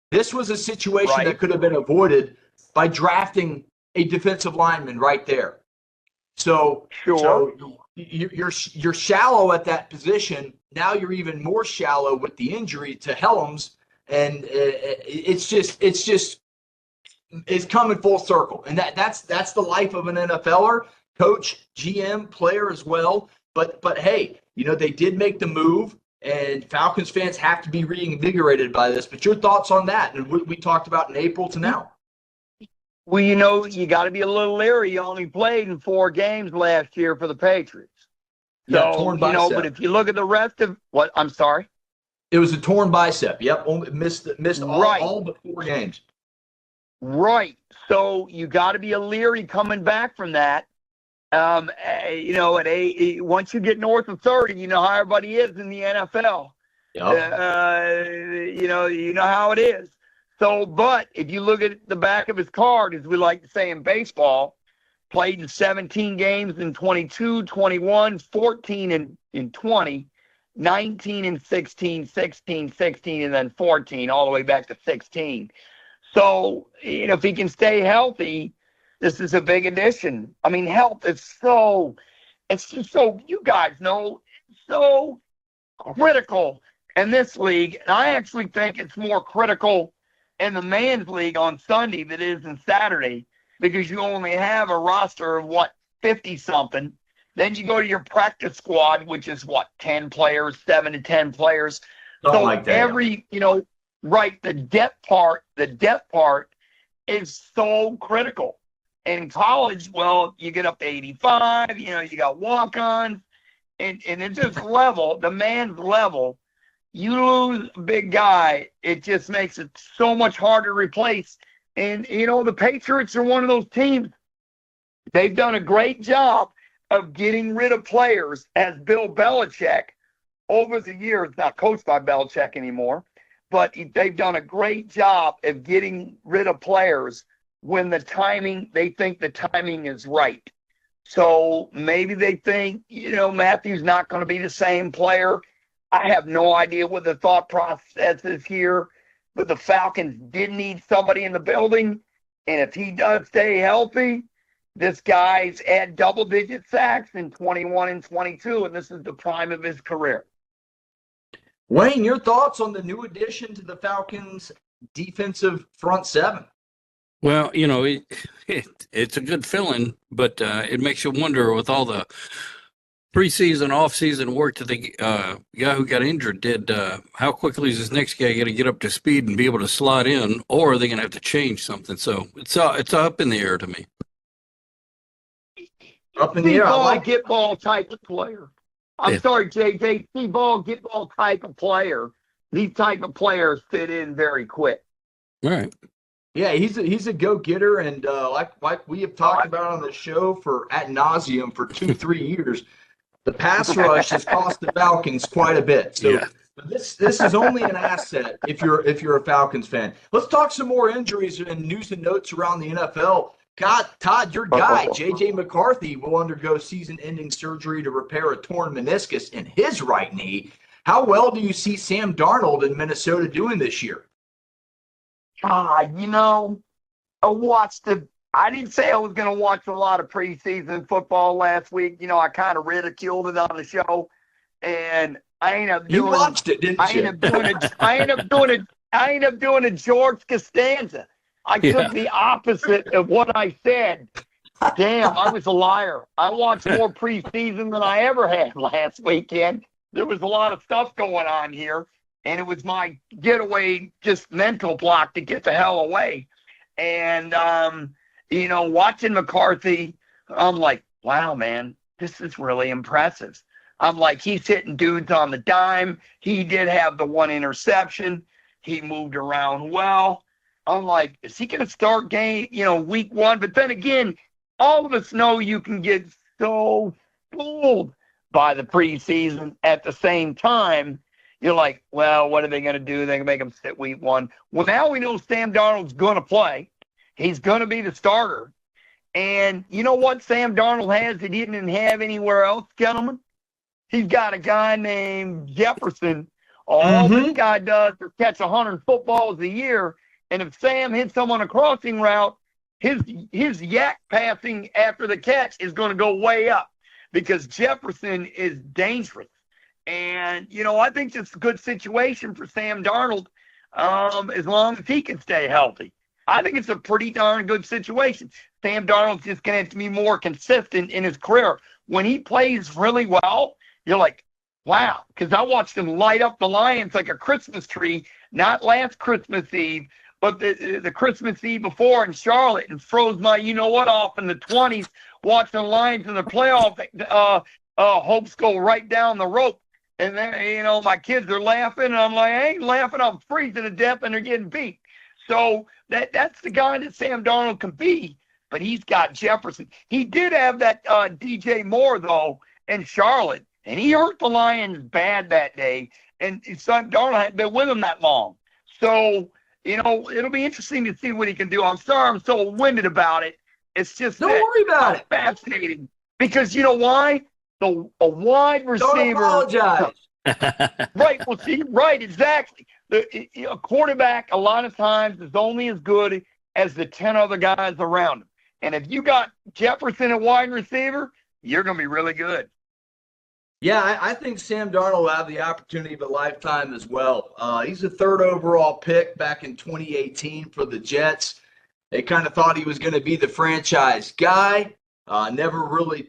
This was a situation that could have been avoided by drafting a defensive lineman right there. So you're shallow at that position. Now you're even more shallow with the injury to Helms, and it's coming full circle. And that's the life of an NFLer, coach, GM, player as well. But hey, they did make the move, and Falcons fans have to be reinvigorated by this. But your thoughts on that and what we talked about in April to now? Well, you got to be a little leery. He only played in 4 games last year for the Patriots. Yeah, torn bicep. But if you look at the rest of what, I'm sorry? It was a torn bicep. Yep, missed all but 4 games. Right. So you got to be a leery coming back from that. Once you get north of 30, you know how everybody is in the NFL. Yep. You know how it is. So, but if you look at the back of his card, as we like to say in baseball, played in 17 games in 22, 21, 14 in 20, 19 and 16, 16, 16, and then 14, all the way back to 16. So, if he can stay healthy, this is a big addition. I mean, health is it's just so, you guys know, so critical in this league. And I actually think it's more critical in the men's league on Sunday than it is in Saturday, because you only have a roster of 50-something. Then you go to your practice squad, which is 10 players, 7 to 10 players. Something like that. Every, the depth part is so critical. In college, well, you get up to 85, you got walk-ons, and it's just level, the man's level. You lose a big guy, it just makes it so much harder to replace. And, the Patriots are one of those teams. They've done a great job of getting rid of players, as Bill Belichick, over the years, not coached by Belichick anymore, but they've done a great job of getting rid of players when they think the timing is right. So maybe they think, Matthew's not going to be the same player. I have no idea what the thought process is here, but the Falcons did need somebody in the building. And if he does stay healthy, this guy's had double-digit sacks in 21 and 22, and this is the prime of his career. Wayne, your thoughts on the new addition to the Falcons' defensive front seven? Well, it's a good feeling, but it makes you wonder with all the preseason, off-season work that the guy who got injured did. How quickly is this next guy going to get up to speed and be able to slot in, or are they going to have to change something? So it's up in the air to me. Up in the air. I like get ball type of player. I'm sorry, JJ. See-ball, get ball type of player. These type of players fit in very quick. All right. Yeah, he's a go-getter, and like we have talked about on the show for ad nauseum for 2-3 years, the pass rush has cost the Falcons quite a bit. So this is only an asset if you're a Falcons fan. Let's talk some more injuries and news and notes around the NFL. God, Todd, your guy, J.J. McCarthy, will undergo season-ending surgery to repair a torn meniscus in his right knee. How well do you see Sam Darnold in Minnesota doing this year? I didn't say I was going to watch a lot of preseason football last week. I kind of ridiculed it on the show, and I ended up doing. You watched it, didn't you? I ended up doing a George Costanza. I took the opposite of what I said. Damn, I was a liar. I watched more preseason than I ever had last weekend. There was a lot of stuff going on here, and it was my getaway, just mental block to get the hell away. And, watching McCarthy, I'm like, wow, man, this is really impressive. I'm like, he's hitting dudes on the dime. He did have the one interception. He moved around well. I'm like, is he going to start week one? But then again, all of us know you can get so fooled by the preseason. At the same time, you're like, well, what are they going to do? They're going to make him sit week one. Well, now we know Sam Darnold's going to play. He's going to be the starter. And you know what Sam Darnold has that he didn't have anywhere else, gentlemen? He's got a guy named Jefferson. All this guy does is catch 100 footballs a year. And if Sam hits him on a crossing route, his yak passing after the catch is going to go way up because Jefferson is dangerous. And, I think it's a good situation for Sam Darnold as long as he can stay healthy. I think it's a pretty darn good situation. Sam Darnold's just going to have to be more consistent in his career. When he plays really well, you're like, wow, because I watched him light up the Lions like a Christmas tree, not last Christmas Eve, but the Christmas Eve before in Charlotte, and froze my you-know-what off in the 20s, watching the Lions in the playoff hopes go right down the rope. And then, my kids are laughing, and I'm like, I ain't laughing, I'm freezing to death, and they're getting beat. So that's the guy that Sam Darnold can be, but he's got Jefferson. He did have that DJ Moore, though, in Charlotte, and he hurt the Lions bad that day, and Sam Darnold hadn't been with him that long. So, it'll be interesting to see what he can do. I'm sorry I'm so winded about it. It's just don't worry about it. Fascinating. Because you know why? A wide receiver. Don't apologize. Right. Well, see, right, exactly. A quarterback a lot of times is only as good as the 10 other guys around him. And if you got Jefferson at wide receiver, you're going to be really good. Yeah, I think Sam Darnold will have the opportunity of a lifetime as well. He's a third overall pick back in 2018 for the Jets. They kind of thought he was going to be the franchise guy. Never really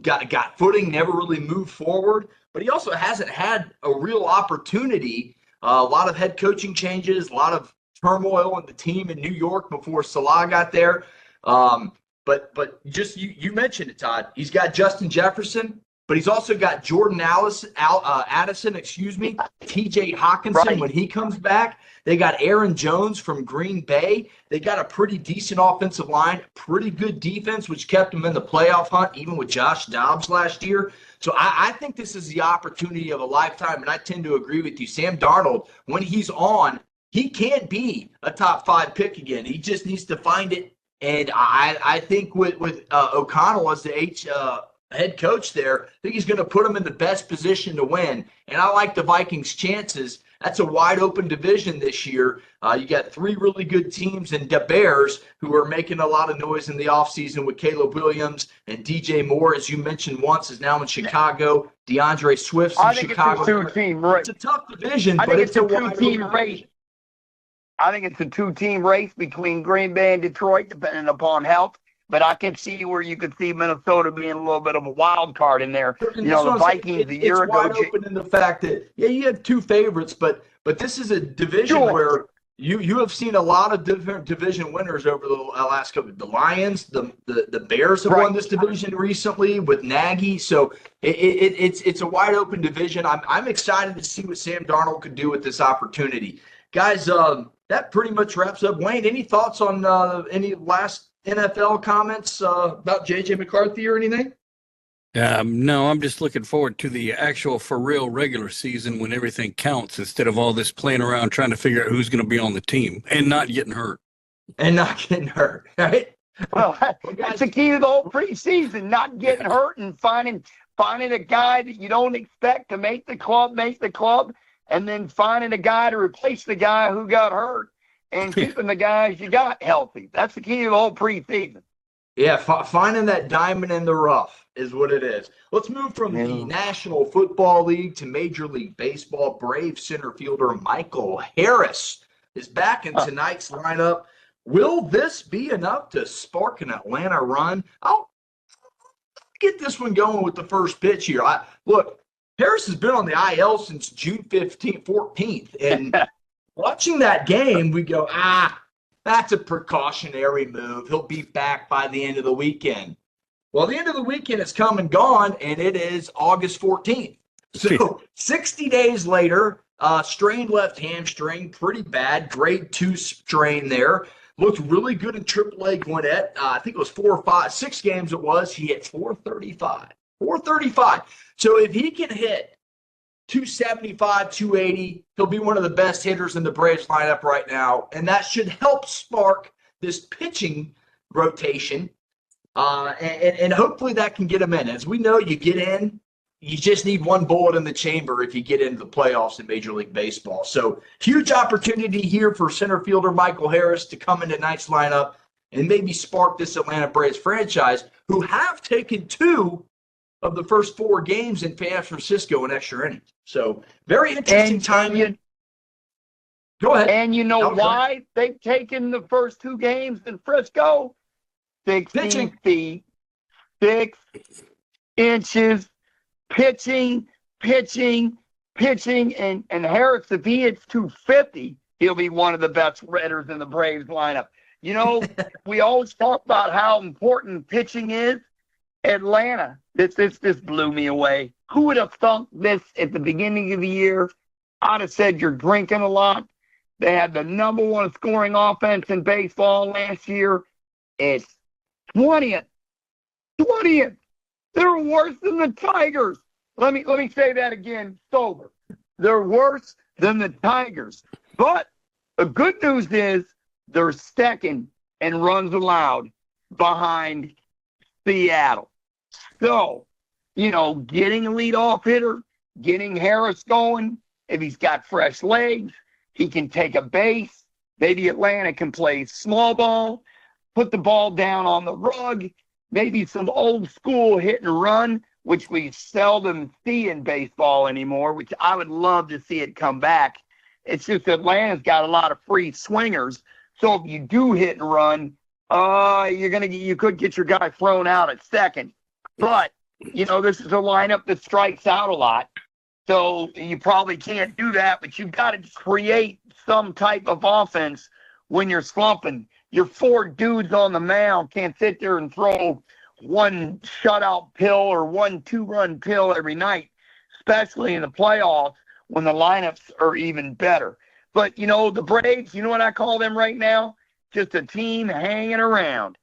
got footing, never really moved forward. But he also hasn't had a real opportunity. A lot of head coaching changes, a lot of turmoil in the team in New York before Salah got there. But just you mentioned it, Todd. He's got Justin Jefferson. But he's also got Jordan Addison, T.J. Hawkinson when he comes back. They got Aaron Jones from Green Bay. They got a pretty decent offensive line, pretty good defense, which kept them in the playoff hunt, even with Josh Dobbs last year. So I think this is the opportunity of a lifetime, and I tend to agree with you. Sam Darnold, when he's on, he can't be a top 5 pick again. He just needs to find it. And I think with O'Connell as the head coach there, I think he's going to put him in the best position to win. And I like the Vikings' chances That's a wide open division this year. You got three really good teams and the Bears, who are making a lot of noise in the offseason with Caleb Williams and DJ Moore, as you mentioned once, is now in Chicago. DeAndre Swift's in Chicago. It's a two-team race. It's a tough division, but it's a two-team race. I think it's a two-team race between Green Bay and Detroit, depending upon health. But I can see where you could see Minnesota being a little bit of a wild card in there. And you know, the Vikings a year ago. It's wide open in the fact that, you have two favorites, but this is a division where you have seen a lot of different division winners over the last couple. The Lions, the Bears have won this division recently with Nagy. So it's a wide open division. I'm excited to see what Sam Darnold could do with this opportunity. Guys, that pretty much wraps up. Wayne, any thoughts on any last NFL comments about J.J. McCarthy or anything? No, I'm just looking forward to the actual for real regular season when everything counts instead of all this playing around trying to figure out who's going to be on the team and not getting hurt. Right? Well, that's the key to the whole preseason, not getting hurt and finding a guy that you don't expect to make the club, and then finding a guy to replace the guy who got hurt. And keeping the guys you got healthy. That's the key to the whole preseason. Yeah, finding that diamond in the rough is what it is. Let's move from the National Football League to Major League Baseball. Brave center fielder Michael Harris is back in tonight's lineup. Will this be enough to spark an Atlanta run? I'll get this one going with the first pitch here. Look, Harris has been on the IL since June 14th, and watching that game, we go, that's a precautionary move. He'll be back by the end of the weekend. Well, the end of the weekend has come and gone, and it is August 14th. So 60 days later, strained left hamstring, pretty bad, grade 2 strain there. Looked really good in AAA Gwinnett. I think it was 6 games it was. He hit 435. 435. So if he can hit 275, 280. He'll be one of the best hitters in the Braves lineup right now, and that should help spark this pitching rotation, and hopefully that can get him in. As we know, you get in, you just need one bullet in the chamber if you get into the playoffs in Major League Baseball. So huge opportunity here for center fielder Michael Harris to come into tonight's lineup and maybe spark this Atlanta Braves franchise, who have taken 2 of the first 4 games in San Francisco in extra innings. So very interesting time. Go ahead. And you know why they've taken the first 2 games in Frisco? 16 feet, 6 inches, pitching, and Harris, if he hits 250, he'll be one of the best hitters in the Braves lineup. You know, we always talk about how important pitching is. Atlanta, this blew me away. Who would have thunk this at the beginning of the year? I'd have said you're drinking a lot. They had the number 1 scoring offense in baseball last year. It's 20th. They're worse than the Tigers. Let me say that again, sober. They're worse than the Tigers. But the good news is they're second in runs allowed behind Seattle. So, getting a leadoff hitter, getting Harris going, if he's got fresh legs, he can take a base. Maybe Atlanta can play small ball, put the ball down on the rug, maybe some old school hit and run, which we seldom see in baseball anymore, which I would love to see it come back. It's just Atlanta's got a lot of free swingers. So if you do hit and run, you could get your guy thrown out at second. But, this is a lineup that strikes out a lot. So you probably can't do that, but you've got to create some type of offense when you're slumping. Your 4 dudes on the mound can't sit there and throw 1 shutout pill or 1 2-run pill every night, especially in the playoffs when the lineups are even better. But, the Braves, you know what I call them right now? Just a team hanging around,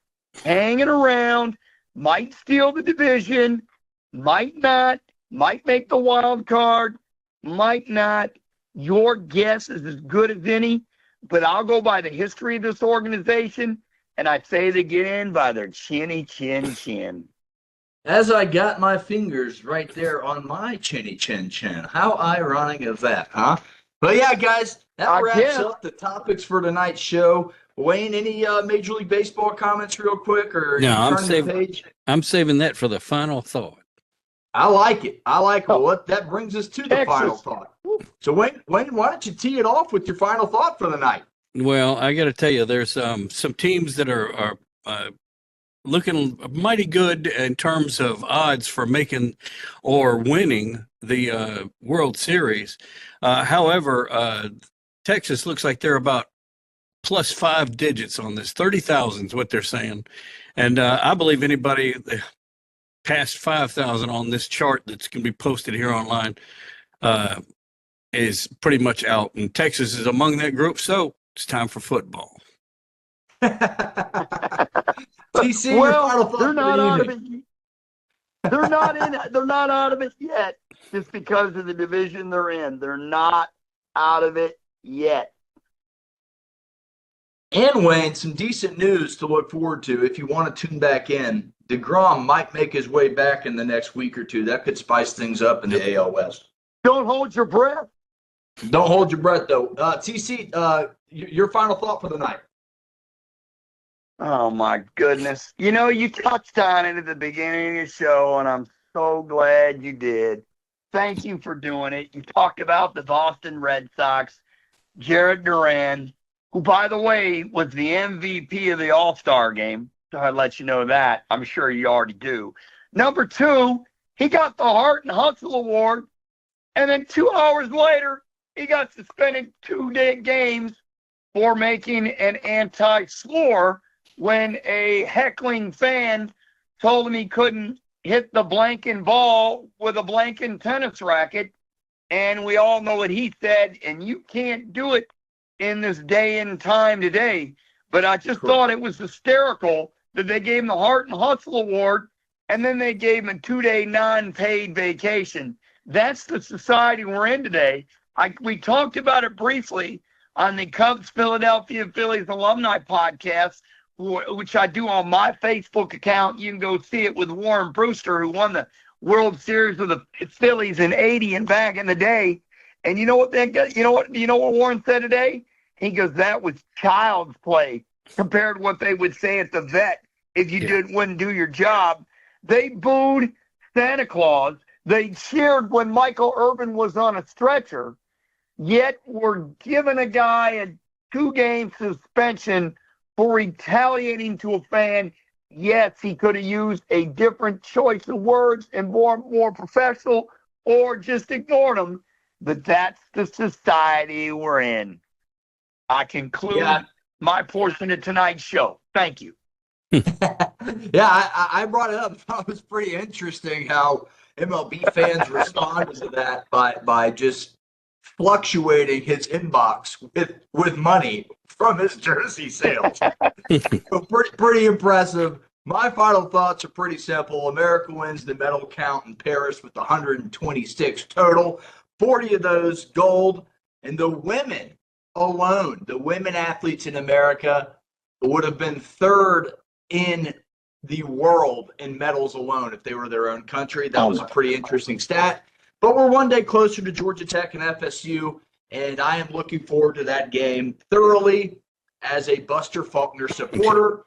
might steal the division, might not, might make the wild card, might not. Your guess is as good as any, but I'll go by the history of this organization, and I say they get in by their chinny chin. As I got my fingers right there on my chinny chin. How ironic is that, huh? But yeah, guys, that I wraps guess. up the topics for tonight's show. Wayne, any Major League Baseball comments real quick, or No, you I'm turning the saving. page? I'm saving that for the final thought. I like it. I like it. Oh. Well, that brings us to the Texas. final thought. So, Wayne, why don't you tee it off with your final thought for the night? Well, I got to tell you, there's some teams that are looking mighty good in terms of odds for making or winning the World Series. However, Texas looks like they're about plus 5 digits on this. 30,000 is what they're saying. And I believe anybody past 5,000 on this chart that's going to be posted here online is pretty much out. And Texas is among that group. So it's time for football. TC, your Well, final thought they're for not the out of evening. it. They're not in. They're not out of it yet, just because of the division they're in. They're not out of it yet. And Wayne, some decent news to look forward to if you want to tune back in. DeGrom might make his way back in the next week or two. That could spice things up in the AL West. Don't hold your breath. Don't hold your breath, though. TC, your final thought for the night. Oh, my goodness. You know, you touched on it at the beginning of the show, and I'm so glad you did. Thank you for doing it. You talked about the Boston Red Sox, Jared Duran, who, by the way, was the MVP of the All-Star game. So I'd let you know that. I'm sure you already do. Number 2, he got the Heart and Hustle Award, and then 2 hours later, he got suspended 2 games for making an anti-slur when a heckling fan told him he couldn't hit the blanking ball with a blanking tennis racket. And we all know what he said, and you can't do it in this day and time today. But I just thought it was hysterical that they gave him the Heart and Hustle Award, and then they gave him a 2-day non-paid vacation. That's the society we're in today. We talked about it briefly on the Cubs Philadelphia Phillies alumni podcast, which I do on my Facebook account. You can go see it with Warren Brewster, who won the World Series with the Phillies in '80 and back in the day. And you know what Warren said today? He goes, that was child's play compared to what they would say at the vet if you wouldn't do your job. They booed Santa Claus. They cheered when Michael Irvin was on a stretcher. Yet we're giving a guy a 2-game suspension for retaliating to a fan. Yes, he could have used a different choice of words and more professional, or just ignored him. But that's the society we're in. I conclude my portion of tonight's show. Thank you. I brought it up. I thought it was pretty interesting how MLB fans responded to that by just fluctuating his inbox with money from his jersey sales. So pretty impressive. My final thoughts are pretty simple. America wins the medal count in Paris with 126 total, 40 of those gold, and the women alone, the women athletes in America would have been third in the world in medals alone if they were their own country. That was a pretty interesting stat. But we're one day closer to Georgia Tech and FSU, and I am looking forward to that game thoroughly as a Buster Faulkner supporter.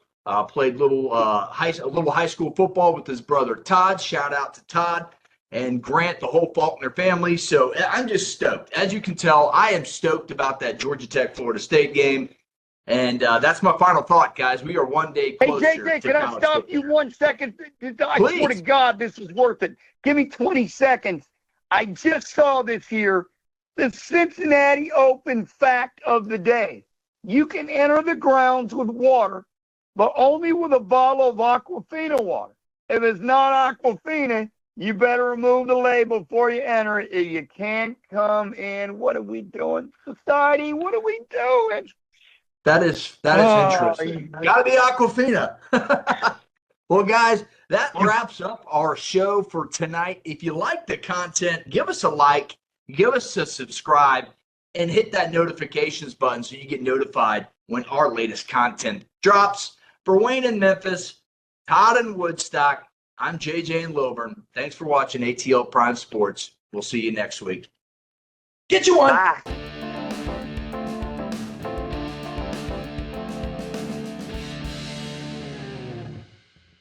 Played a little high school football with his brother Todd. Shout out to Todd and Grant, the whole Faulkner family. So I'm just stoked. As you can tell, I am stoked about that Georgia Tech-Florida State game. And that's my final thought, guys. We are one day closer. Hey, JJ, can I stop you 1 second? I Please. swear to God, this is worth it. Give me 20 seconds. I just saw this here. The Cincinnati Open fact of the day. You can enter the grounds with water, but only with a bottle of Aquafina water. If it's not Aquafina, you better remove the label before you enter it. If you can't come in, what are we doing? Society, what are we doing? That is interesting. Got to be Aquafina. Well, guys, that wraps up our show for tonight. If you like the content, give us a like, give us a subscribe, and hit that notifications button so you get notified when our latest content drops. For Wayne in Memphis, Todd in Woodstock, I'm JJ in Lilburn. Thanks for watching ATL Prime Sports. We'll see you next week. Get you one. Bye.